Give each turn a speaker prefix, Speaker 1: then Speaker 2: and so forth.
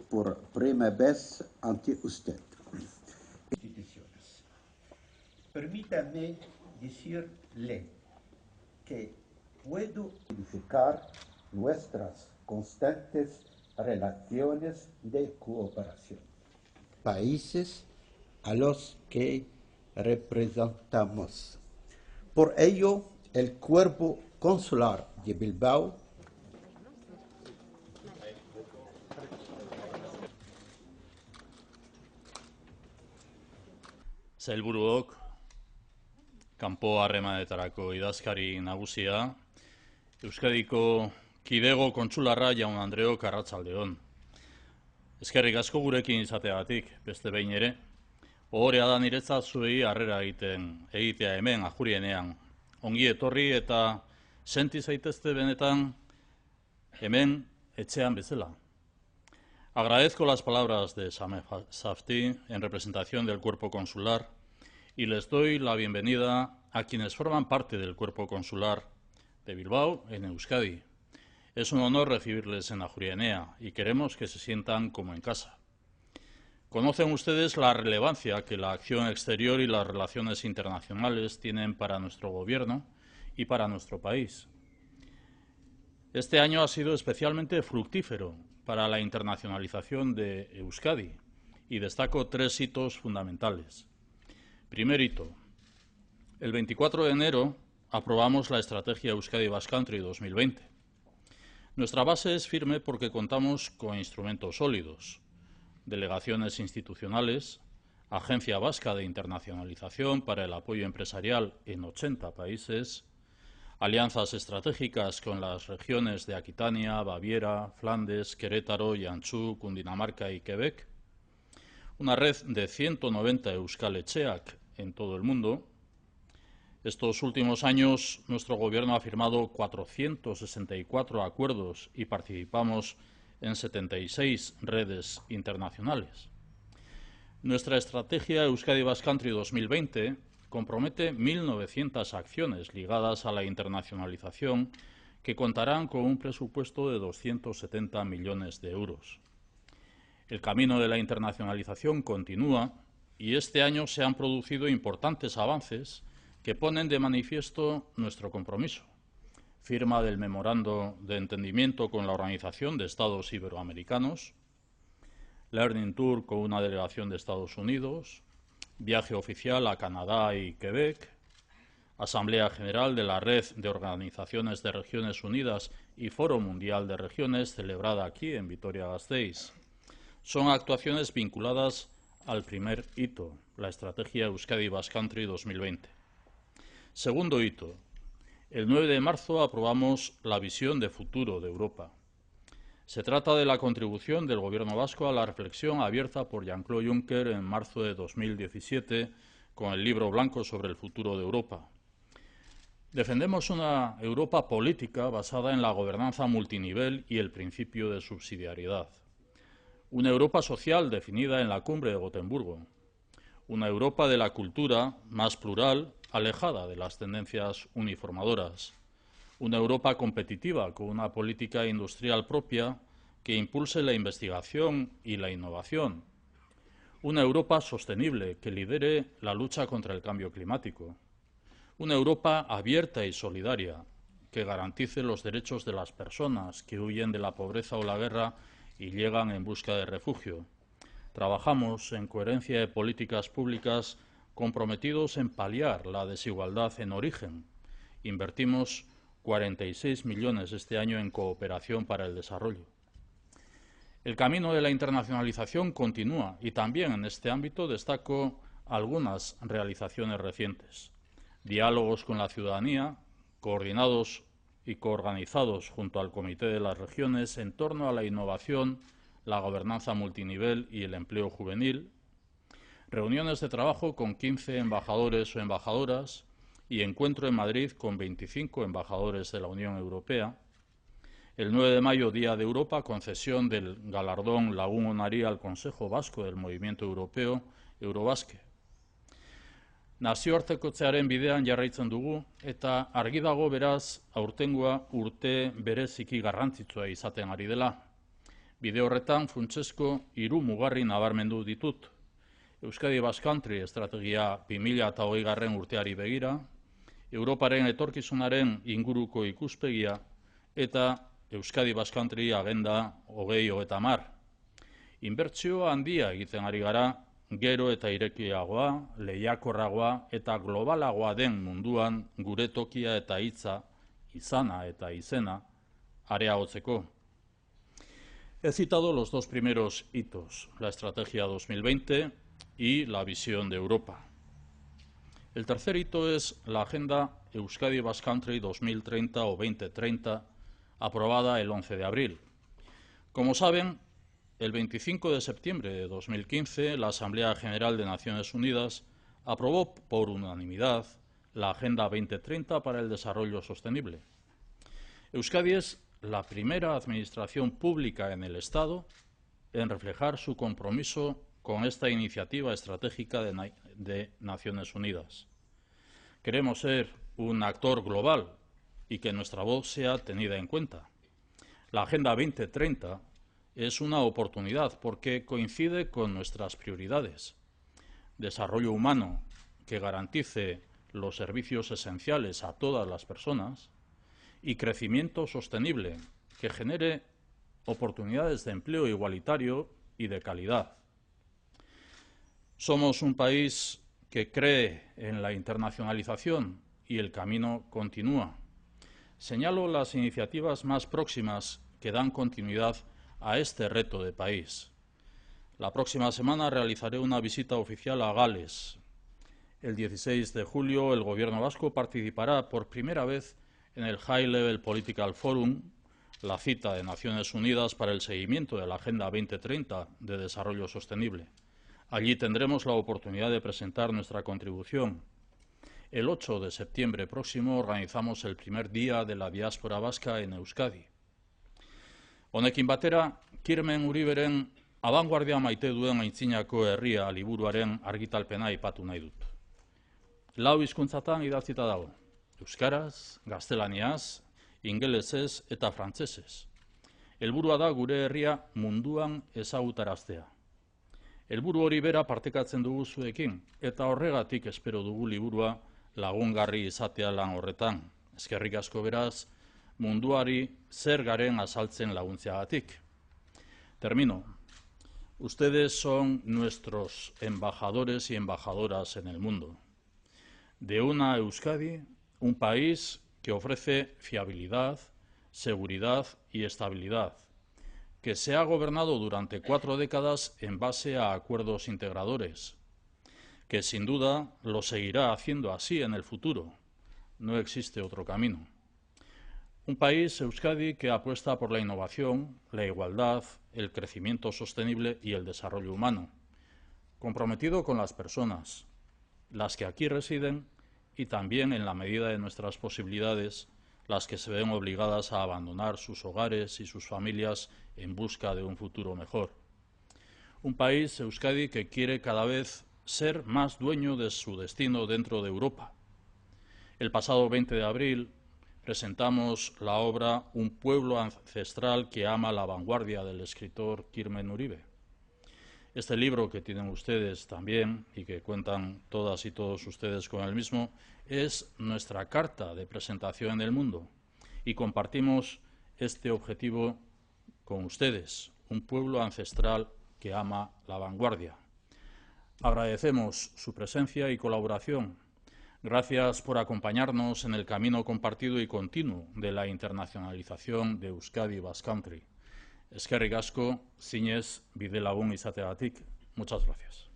Speaker 1: por primera vez ante usted. Instituciones. Permítame decirle que puedo verificar nuestras constantes relaciones de cooperación. Países a los que representamos. Por ello, el Cuerpo Consular de Bilbao
Speaker 2: Sailburuok, kanpo harremanetarako idazkari nagusia, Euskadiko kidego kontsularra jaun Andreok arratsaldeon. Eskerrik asko gurekin izateagatik, beste behin ere, ohorea da niretzat zuei harrera egitea hemen Ajurienean. Ongi etorri eta senti zaitezte benetan hemen etxean bezala. Agradezco las palabras de Sameh Safti en representación del Cuerpo Consular y les doy la bienvenida a quienes forman parte del Cuerpo Consular de Bilbao en Euskadi. Es un honor recibirles en Ajurienea y queremos que se sientan como en casa. Conocen ustedes la relevancia que la acción exterior y las relaciones internacionales tienen para nuestro gobierno y para nuestro país. Este año ha sido especialmente fructífero para la internacionalización de Euskadi y destaco 3 hitos fundamentales. Primer hito. El 24 de enero aprobamos la estrategia Euskadi Basque Country 2020. Nuestra base es firme porque contamos con instrumentos sólidos, delegaciones institucionales, Agencia Vasca de Internacionalización para el Apoyo Empresarial en 80 países, alianzas estratégicas con las regiones de Aquitania, Baviera, Flandes, Querétaro, Yanchú, Cundinamarca y Quebec, una red de 190 Euskal Etxeak en todo el mundo. Estos últimos años nuestro gobierno ha firmado 464 acuerdos y participamos en 76 redes internacionales. Nuestra estrategia Euskadi Basque Country 2020 compromete 1.900 acciones ligadas a la internacionalización que contarán con un presupuesto de 270 millones de euros. El camino de la internacionalización continúa y este año se han producido importantes avances que ponen de manifiesto nuestro compromiso. Firma del Memorando de Entendimiento con la Organización de Estados Iberoamericanos, Learning Tour con una delegación de Estados Unidos, viaje oficial a Canadá y Quebec, Asamblea General de la Red de Organizaciones de Regiones Unidas y Foro Mundial de Regiones celebrada aquí en Vitoria-Gasteiz. Son actuaciones vinculadas al primer hito, la estrategia Euskadi Basque Country 2020. Segundo hito. El 9 de marzo aprobamos la visión de futuro de Europa. Se trata de la contribución del Gobierno vasco a la reflexión abierta por Jean-Claude Juncker en marzo de 2017 con el Libro Blanco sobre el futuro de Europa. Defendemos una Europa política basada en la gobernanza multinivel y el principio de subsidiariedad. Una Europa social definida en la cumbre de Gotemburgo. Una Europa de la cultura más plural, alejada de las tendencias uniformadoras. Una Europa competitiva con una política industrial propia que impulse la investigación y la innovación. Una Europa sostenible que lidere la lucha contra el cambio climático. Una Europa abierta y solidaria que garantice los derechos de las personas que huyen de la pobreza o la guerra y llegan en busca de refugio. Trabajamos en coherencia de políticas públicas comprometidos en paliar la desigualdad en origen. Invertimos 46 millones este año en cooperación para el desarrollo. El camino de la internacionalización continúa y también en este ámbito destaco algunas realizaciones recientes. Diálogos con la ciudadanía, coordinados y coorganizados junto al Comité de las Regiones en torno a la innovación, la gobernanza multinivel y el empleo juvenil. Reuniones de trabajo con 15 embajadores o embajadoras y encuentro en Madrid con 25 embajadores de la Unión Europea. El 9 de mayo, Día de Europa, concesión del galardón Lagun Onari al Consejo Vasco del Movimiento Europeo, Eurobasque. Nazioartekotzearen bidean jarraitzen dugu eta argi dago beraz aurtengoa urte bereziki garrantzitsua izaten ari dela. Bide horretan funtsezko 3 mugarri nabarmendu ditut. Euskadi Basque Country estrategia 2020 urteari begira, Europaren etorkizunaren inguruko ikuspegia eta Euskadi Basque Country agenda 2030. Inbertsio handia egiten ari gara, gero eta irekiagoa, lehiakorragoa eta globalagoa den munduan gure tokia eta hitza, izana eta izena, areagotzeko. He citado los 2 primeros hitos, la Estrategia 2020 y la visión de Europa. El tercer hito es la Agenda Euskadi Basque Country 2030 o 2030, aprobada el 11 de abril. Como saben, el 25 de septiembre de 2015, la Asamblea General de Naciones Unidas aprobó por unanimidad la Agenda 2030 para el Desarrollo Sostenible. Euskadi es la primera administración pública en el Estado en reflejar su compromiso con esta iniciativa estratégica de Naciones Unidas. Queremos ser un actor global y que nuestra voz sea tenida en cuenta. La Agenda 2030 es una oportunidad porque coincide con nuestras prioridades. Desarrollo humano que garantice los servicios esenciales a todas las personas y crecimiento sostenible que genere oportunidades de empleo igualitario y de calidad. Somos un país que cree en la internacionalización y el camino continúa. Señalo las iniciativas más próximas que dan continuidad a este reto de país. La próxima semana realizaré una visita oficial a Gales. El 16 de julio el Gobierno vasco participará por primera vez en el High Level Political Forum, la cita de Naciones Unidas para el seguimiento de la Agenda 2030 de Desarrollo Sostenible. Allí tendremos la oportunidad de presentar nuestra contribución. El 8 de septiembre próximo organizamos el primer día de la diáspora vasca en Euskadi. Honekin batera, Kirmen Uriberen Abanguardia maite duen aintzinako herria liburuaren argitalpena aipatu nahi dut. 4 hizkuntzatan idatzita dago: euskaraz, gaztelaniaz, ingelesez eta frantsesez. Helburua da gure herria munduan ezagutaraztea. Helburu hori bera partekatzen dugu zuekin, eta horregatik espero dugu liburua lagungarri izatea lan horretan. Eskerrik asko beraz, munduari zer garen azaltzen laguntzeagatik. Termino. Ustedes son nuestros embajadores y embajadoras en el mundo. De una Euskadi, un país que ofrece fiabilidad, seguridad y estabilidad, que se ha gobernado durante 4 décadas en base a acuerdos integradores, que sin duda lo seguirá haciendo así en el futuro. No existe otro camino. Un país, Euskadi, que apuesta por la innovación, la igualdad, el crecimiento sostenible y el desarrollo humano, comprometido con las personas, las que aquí residen y también, en la medida de nuestras posibilidades, las que se ven obligadas a abandonar sus hogares y sus familias en busca de un futuro mejor. Un país, Euskadi, que quiere cada vez ser más dueño de su destino dentro de Europa. El pasado 20 de abril presentamos la obra Un pueblo ancestral que ama la vanguardia del escritor Kirmen Uribe. Este libro que tienen ustedes también y que cuentan todas y todos ustedes con el mismo es nuestra carta de presentación en el mundo y compartimos este objetivo con ustedes, un pueblo ancestral que ama la vanguardia. Agradecemos su presencia y colaboración. Gracias por acompañarnos en el camino compartido y continuo de la internacionalización de Euskadi Basque Country. Eskerrik asko, zinez bidelagun izateagatik. Muchas gracias.